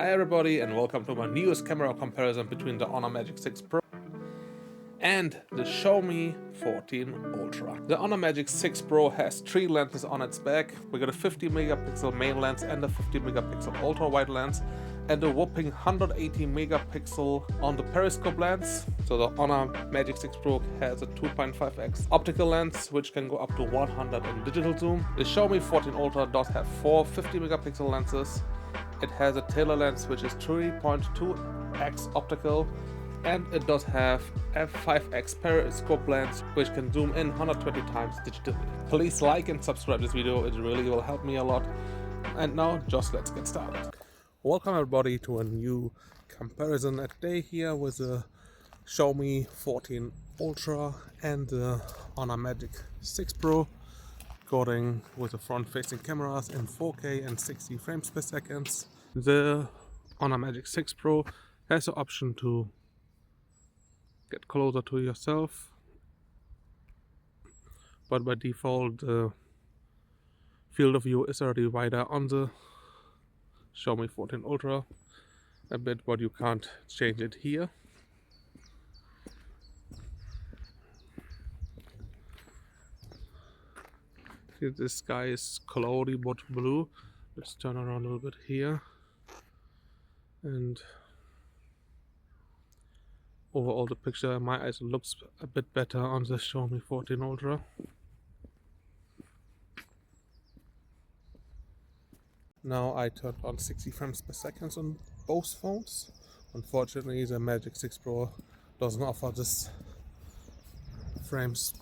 Hi everybody and welcome to my newest camera comparison between the Honor Magic 6 Pro and the Xiaomi 14 Ultra. The Honor Magic 6 Pro has 3 lenses on its back. We got a 50 megapixel main lens and a 50 megapixel ultra wide lens and a whopping 180 megapixel on the periscope lens. So the Honor Magic 6 Pro has a 2.5x optical lens which can go up to 100 in digital zoom. The Xiaomi 14 Ultra does have 4 50 megapixel lenses. It has a tailor lens which is 3.2x optical, and it does have a 5x periscope lens which can zoom in 120 times digitally. Please like and subscribe this video, it really will help me a lot. And now just let's get started. Welcome everybody to a new comparison. Today here with the Xiaomi 14 Ultra and the Honor Magic 6 Pro, recording with the front-facing cameras in 4K and 60 frames per second. The Honor Magic 6 Pro has the option to get closer to yourself, but by default the field of view is already wider on the Xiaomi 14 Ultra a bit, but you can't change it here. Here the sky is cloudy but blue. Let's turn around a little bit here, and overall the picture in my eyes looks a bit better on the Xiaomi 14 Ultra. Now I turned on 60 frames per second on both phones. Unfortunately the Magic 6 Pro doesn't offer this frames.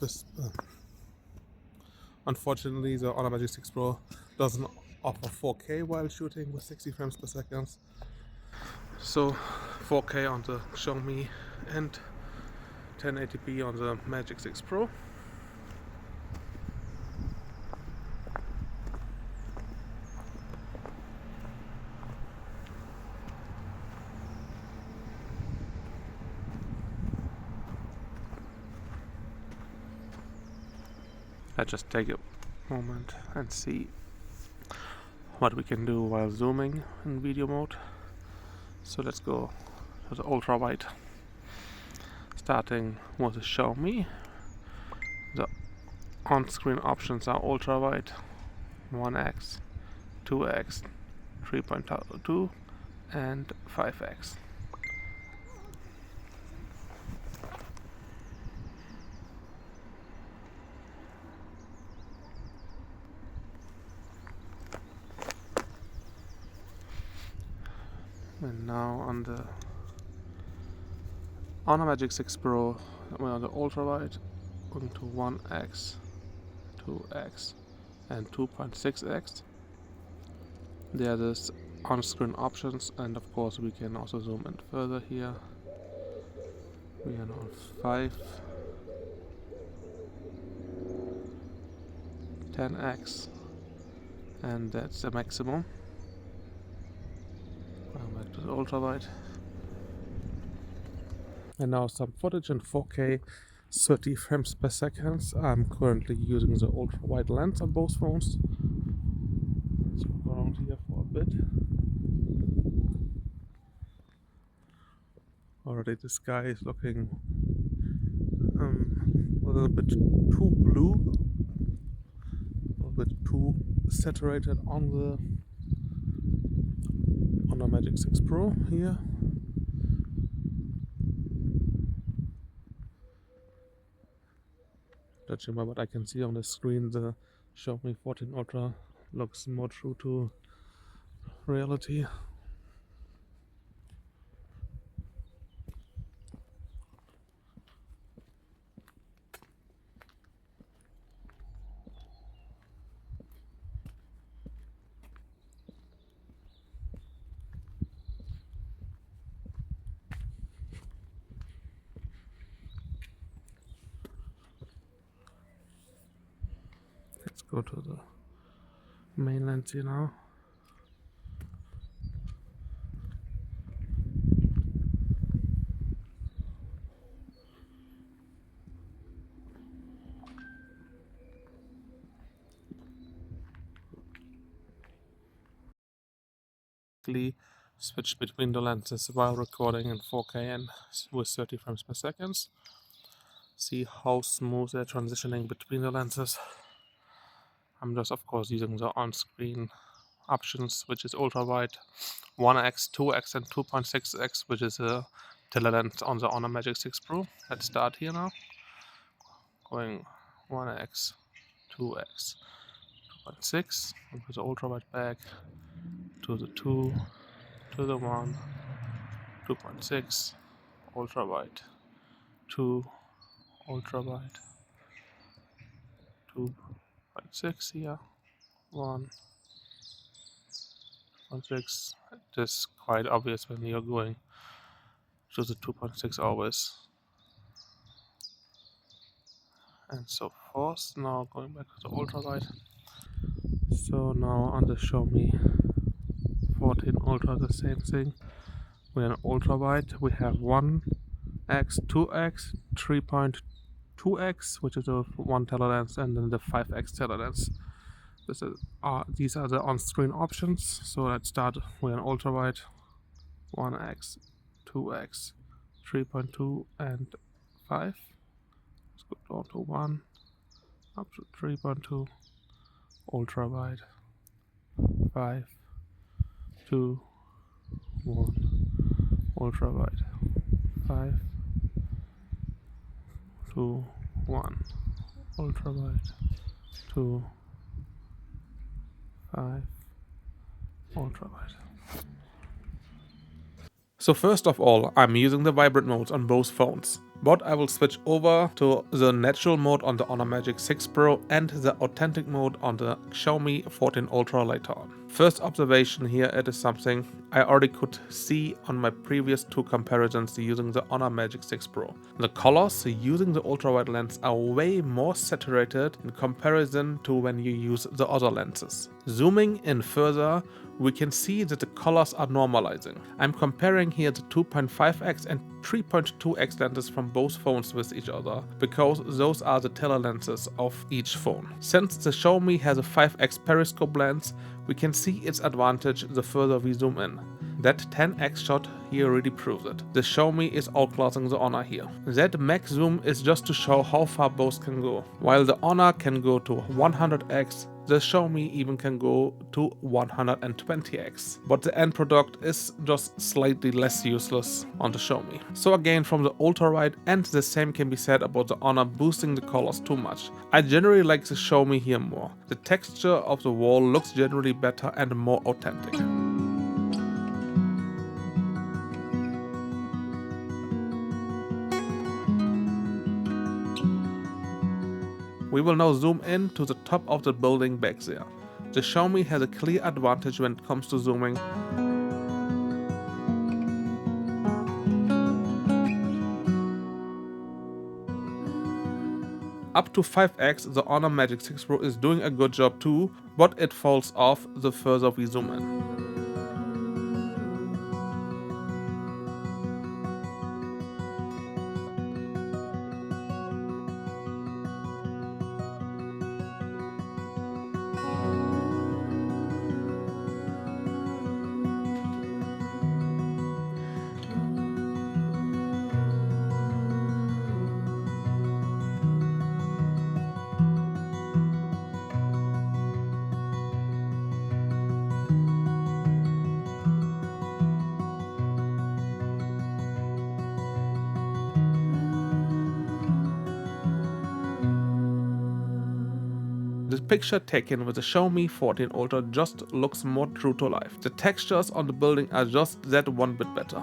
Unfortunately the Honor Magic 6 Pro doesn't offer 4K while shooting with 60 frames per second. So 4K on the Xiaomi and 1080p on the Magic 6 Pro. Let's just take a moment and see what we can do while zooming in video mode. So let's go to the ultra wide. Starting with the Xiaomi, the on-screen options are ultra wide, 1x, 2x, 3.2 and 5x. And now on the Honor Magic 6 Pro, we're on the ultra wide, going to 1x, 2x and 2.6x. There are the on-screen options, and of course we can also zoom in further here. We are on 5, 10x, and that's the maximum. Back to the ultra wide. And now some footage in 4K 30 frames per second. I'm currently using the ultra wide lens on both phones. Let's go around here for a bit. Already the sky is looking a little bit too blue, a little bit too saturated on the Magic 6 Pro here. Judging by what I can see on the screen, the Xiaomi 14 Ultra looks more true to reality. Let's go to the main lens here now. Switch between the lenses while recording in 4K and with 30 frames per second. See how smooth they're transitioning between the lenses. I'm just of course using the on-screen options, which is ultra wide 1x, 2x and 2.6x, which is a telelens on the Honor Magic 6 Pro. Let's start here now. Going 1x, 2x, 2.6, with the ultra wide back to the 2, to the 1, 2.6, ultra wide, 2, ultra wide, 2.6 here, 1.6. It is quite obvious when you're going to the 2.6 always, and so forth. Now going back to the ultra wide. So now on the Xiaomi 14 Ultra, the same thing. We're in ultra wide. We have 1x, 2x, 3.2x, which is a 1 telelens, and then the 5x telelens. These are the on-screen options. So let's start. We're in ultra wide. 1x, 2x, 3.2 and 5. Let's go down to 1, up to 3.2, ultra wide, 5, 2, 1, ultra wide, 5, 2, 1, ultra wide, 2, 5, ultra wide. So first of all, I'm using the vibrant modes on both phones, but I will switch over to the natural mode on the Honor Magic 6 Pro and the authentic mode on the Xiaomi 14 Ultra later on. First observation here, it is something I already could see on my previous two comparisons using the Honor Magic 6 Pro. The colors using the ultra wide lens are way more saturated in comparison to when you use the other lenses. Zooming in further, we can see that the colors are normalizing. I'm comparing here the 2.5x and 3.2x lenses from both phones with each other, because those are the telelenses of each phone. Since the Xiaomi has a 5x periscope lens, we can see its advantage the further we zoom in. That 10x shot here really proves it. The Xiaomi is outclassing the Honor here. That max zoom is just to show how far both can go. While the Honor can go to 100x, the Xiaomi even can go to 120x. But the end product is just slightly less useless on the Xiaomi. So again, from the ultra wide, and the same can be said about the Honor boosting the colors too much. I generally like the Xiaomi here more. The texture of the wall looks generally better and more authentic. We will now zoom in to the top of the building back there. The Xiaomi has a clear advantage when it comes to zooming. Up to 5x, the Honor Magic 6 Pro is doing a good job too, but it falls off the further we zoom in. The picture taken with the Xiaomi 14 Ultra just looks more true to life. The textures on the building are just that one bit better.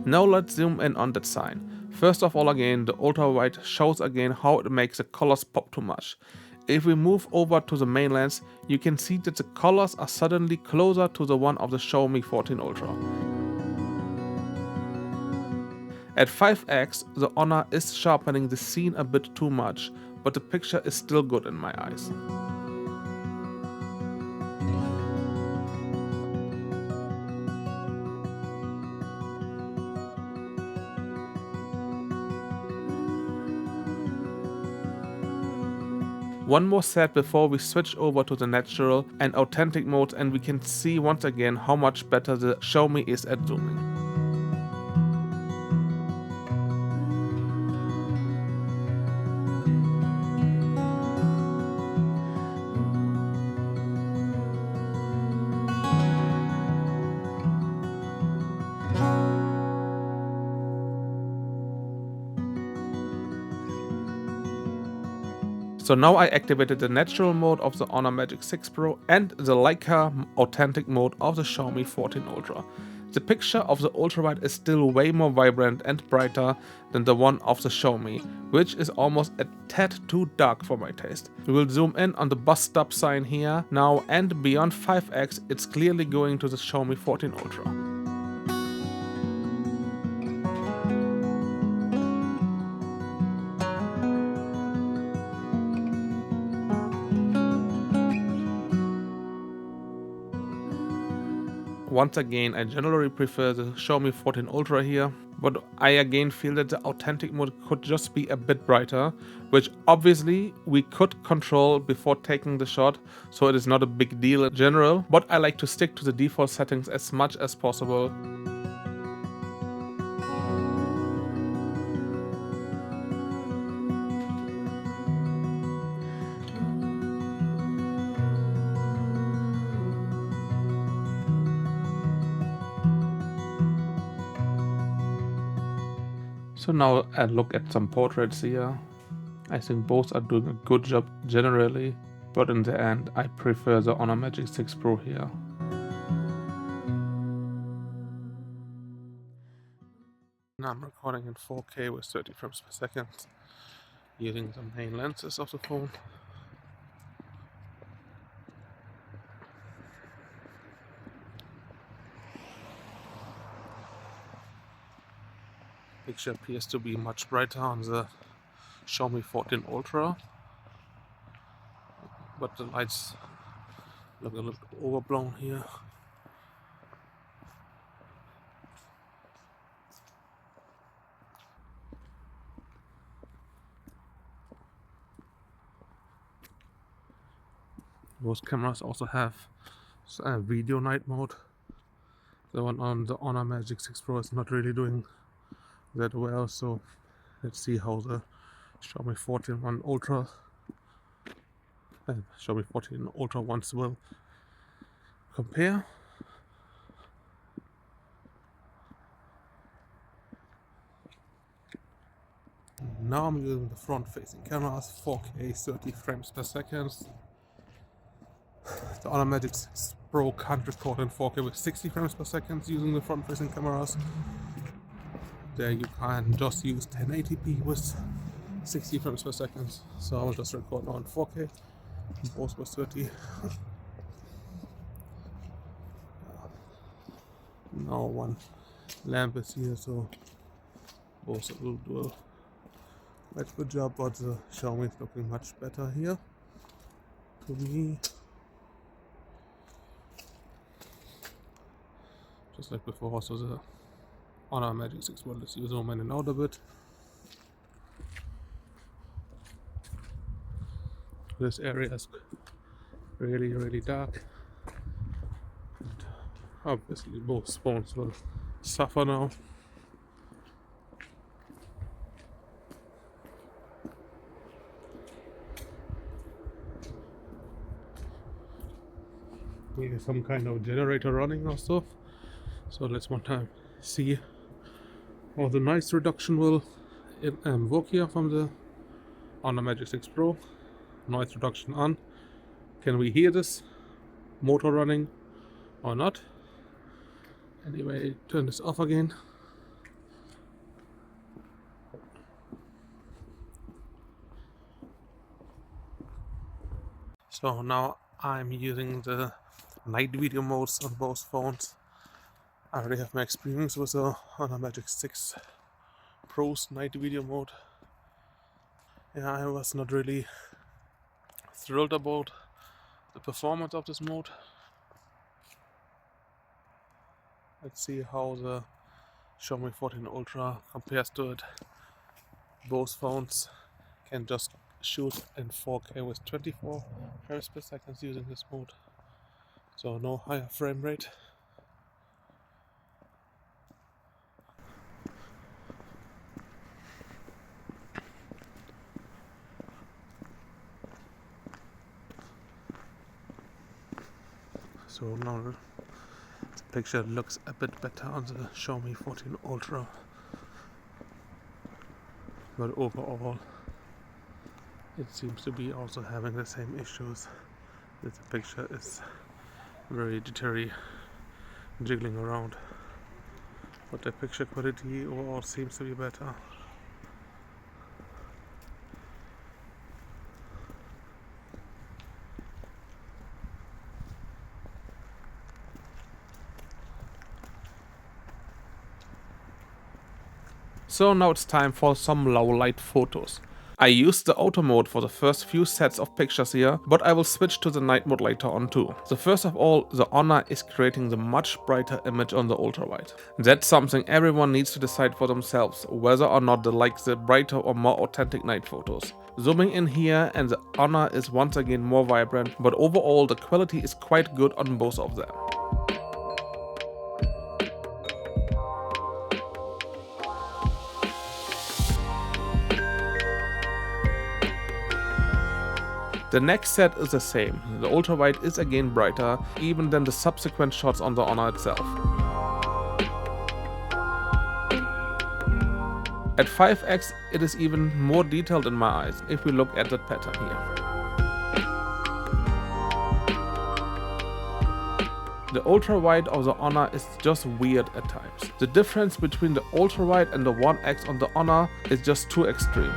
Now let's zoom in on that sign. First of all, again, the ultra wide shows again how it makes the colors pop too much. If we move over to the main lens, you can see that the colors are suddenly closer to the one of the Xiaomi 14 Ultra. At 5x, the Honor is sharpening the scene a bit too much, but the picture is still good in my eyes. One more set before we switch over to the natural and authentic mode, and we can see once again how much better the Xiaomi is at zooming. So now I activated the natural mode of the Honor Magic 6 Pro and the Leica authentic mode of the Xiaomi 14 Ultra. The picture of the ultrawide is still way more vibrant and brighter than the one of the Xiaomi, which is almost a tad too dark for my taste. We will zoom in on the bus stop sign here now, and beyond 5x it's clearly going to the Xiaomi 14 Ultra. Once again, I generally prefer the Xiaomi 14 Ultra here, but I again feel that the authentic mode could just be a bit brighter, which obviously we could control before taking the shot, so it is not a big deal in general, but I like to stick to the default settings as much as possible. So now I look at some portraits here. I think both are doing a good job generally, but in the end I prefer the Honor Magic 6 Pro here. Now I'm recording in 4K with 30 frames per second, using the main lenses of the phone. Picture appears to be much brighter on the Xiaomi 14 Ultra, but the lights look a little overblown here. Most cameras also have a video night mode. The one on the Honor Magic 6 Pro is not really doing that well, so let's see how the Xiaomi 14 One Ultra and Xiaomi 14 Ultra ones will compare. Now I'm using the front-facing cameras, 4K 30 frames per second. The Honor Magic 6 Pro can't record in 4K with 60 frames per second using the front-facing cameras. There you can just use 1080p with 60 frames per second. So I will just record now in 4K, both with 30. Now one lamp is here, so both will do a quite good job, but the Xiaomi is looking much better here to me. Just like before, also the Honor Magic 6 Pro, let's zoom in and out a bit. This area is really dark, and obviously both phones will suffer now. Maybe some kind of generator running or stuff. So let's one time see how the noise reduction will work here from the Honor Magic 6 Pro. Noise reduction on. Can we hear this motor running or not? Anyway, turn this off again. So now I'm using the night video modes on both phones. I already have my experience with the Honor Magic 6 Pro's night video mode. Yeah, I was not really thrilled about the performance of this mode. Let's see how the Xiaomi 14 Ultra compares to it. Both phones can just shoot in 4K with 24 frames per second using this mode, so no higher frame rate. So now the picture looks a bit better on the Xiaomi 14 Ultra, but overall it seems to be also having the same issues, that the picture is very jittery, jiggling around, but the picture quality overall seems to be better. So now it's time for some low light photos. I used the auto mode for the first few sets of pictures here, but I will switch to the night mode later on too. So first of all, the Honor is creating the much brighter image on the ultrawide. That's something everyone needs to decide for themselves, whether or not they like the brighter or more authentic night photos. Zooming in here, and the Honor is once again more vibrant, but overall the quality is quite good on both of them. The next set is the same. The ultrawide is again brighter, even than the subsequent shots on the Honor itself. At 5x it is even more detailed in my eyes, if we look at that pattern here. The ultrawide of the Honor is just weird at times. The difference between the ultrawide and the 1x on the Honor is just too extreme.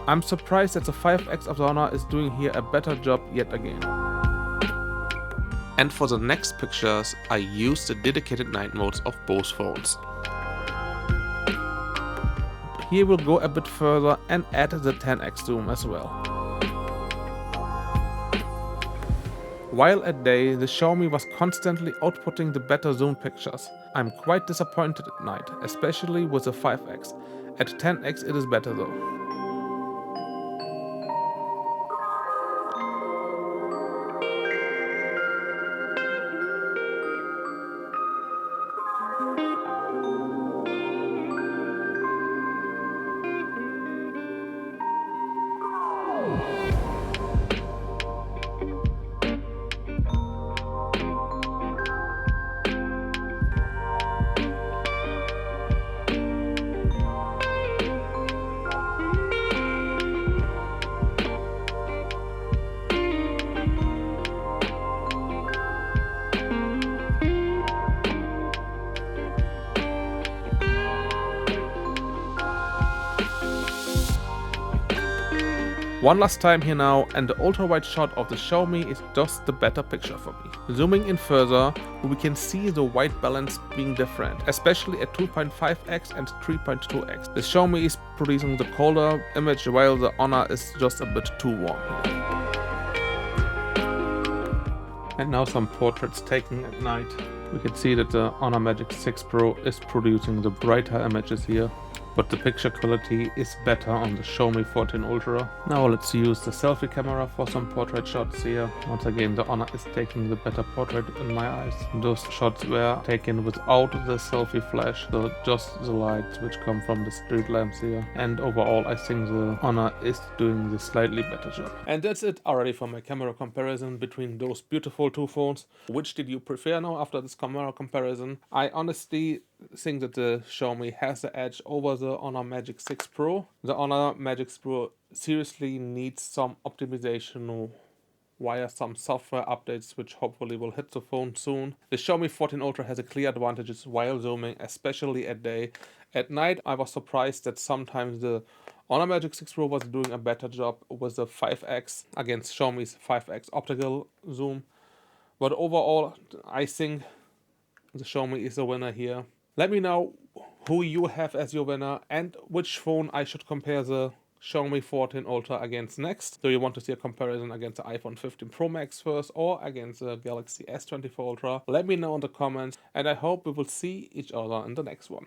I'm surprised that the 5x of the Honor is doing here a better job yet again. And for the next pictures, I used the dedicated night modes of both phones. Here we'll go a bit further and add the 10x zoom as well. While at day, the Xiaomi was constantly outputting the better zoom pictures. I'm quite disappointed at night, especially with the 5x. At 10x it is better though. One last time here now, and the ultra-wide shot of the Xiaomi is just the better picture for me. Zooming in further, we can see the white balance being different, especially at 2.5x and 3.2x. The Xiaomi is producing the colder image, while the Honor is just a bit too warm here. And now some portraits taken at night. We can see that the Honor Magic 6 Pro is producing the brighter images here, but the picture quality is better on the Xiaomi 14 Ultra. Now let's use the selfie camera for some portrait shots here. Once again, the Honor is taking the better portrait in my eyes. Those shots were taken without the selfie flash, so just the lights which come from the street lamps here. And overall, I think the Honor is doing the slightly better job. And that's it already for my camera comparison between those beautiful two phones. Which did you prefer now after this camera comparison? I honestly think that the Xiaomi has the edge over the Honor Magic 6 Pro. The Honor Magic 6 Pro seriously needs some optimization via some software updates, which hopefully will hit the phone soon. The Xiaomi 14 Ultra has a clear advantages while zooming, especially at day. At night, I was surprised that sometimes the Honor Magic 6 Pro was doing a better job with the 5x against Xiaomi's 5x optical zoom. But overall, I think the Xiaomi is the winner here. Let me know who you have as your winner and which phone I should compare the Xiaomi 14 Ultra against next. Do you want to see a comparison against the iPhone 15 Pro Max first or against the Galaxy S24 Ultra? Let me know in the comments, and I hope we will see each other in the next one.